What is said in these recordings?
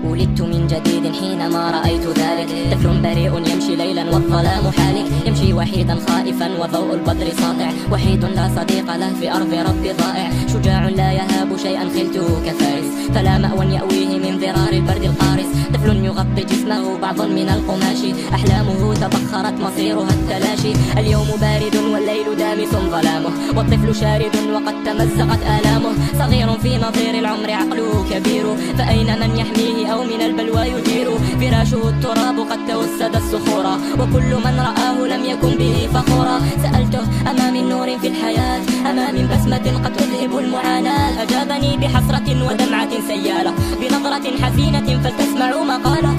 ولدت من جديد حينما رأيت ذلك. طفل بريء يمشي ليلا والظلام حالك، يمشي وحيدا خائفا وضوء البدر ساطع، وحيد لا صديق له في أرض رب ضائع، شجاع لا يهاب شيئا خلته كفارس، فلا مأوى يأويه من ضرار البرد القارس. طفل يغطي جسمه بعض من القماش، أحلامه تبخرت مصيرها التلاشي. اليوم بارد والليل دامس ظلامه، والطفل شارد وقد تمزقت آلامه. صغير في نظير العمر عقله كبير، فأين من يحميه أو من البلوى يجير؟ فراشه التراب قد توسد الصخورا، وكل من رآه لم يكن به فخورا. سألته أما من نور في الحياة، أما من بسمة قد تذهب المعاناة؟ أجابني بحسرة ودمعة سيالة، بنظرة حزينة فلتسمعوا مقالة.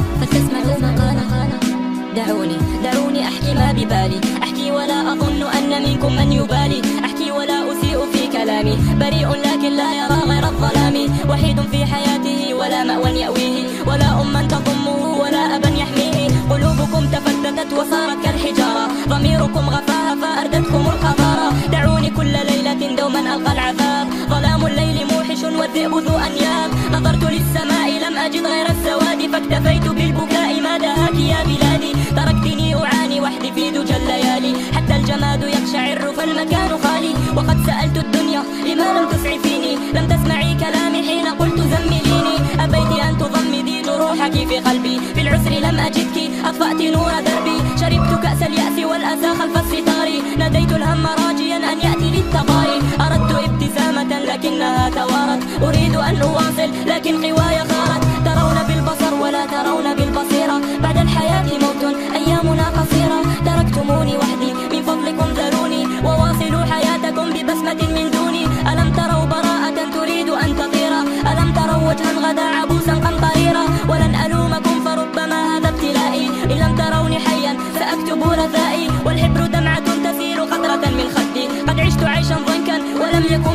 دعوني أحكي ما ببالي، أحكي ولا أظن أن منكم من يبالي، أحكي ولا أسيء في كلامي، بريء لكن لا يرى غير الظلام، وحيد في حياته ولا مأوى يأويه، ولا أما تضمه ولا أبا يحميه. قلوبكم تفتتت وصارت كالحجارة، ضميركم غفاها فأردتكم القذارة. دعوني كل ليلة دوما ألقى العذاب، ظلام الليل موحش والذئب ذو أنياب. نظرت للسماء لم أجد غير السواد، فاكتفيت بالبكاء ما دهاك يا بلادي. تركتني أعاني وحدي في دجى الليالي، حتى الجماد يقشعر فالمكان خالي. وقد سألت الدنيا لما لم تسعفيني، لم تسمعي كلامي حين قلت زمليني. أبيت أن تضمدي جروحك في قلبي، في العسر لم أجدك أطفأت نور دربي. شربت كأس اليأس والأسى خلف الستار، ناديت الهم راجيا أن يأتي للتغاري. أردت ابتسامة لكنها توارت، أريد أن أواصل لكن قواي خارت. ترون بالبصر ولا ترون بالبصيرة، بعد الحياة موت أيامنا قصيرة. تركتموني وحدي من فضلكم ذروني، وواصلوا حياتكم ببسمة من دوني. ألم تروا براءة تريد أن تطير؟ ألم تروا وجها غدا عبوسا قمطريرا؟ ولن ألومكم فربما هذا ابتلائي، إن لم تروني حيا سأكتب رثائي، والحبر دمعة تسيل قطرة من خدي. قد عشت عيشا ضنكا ولم يكن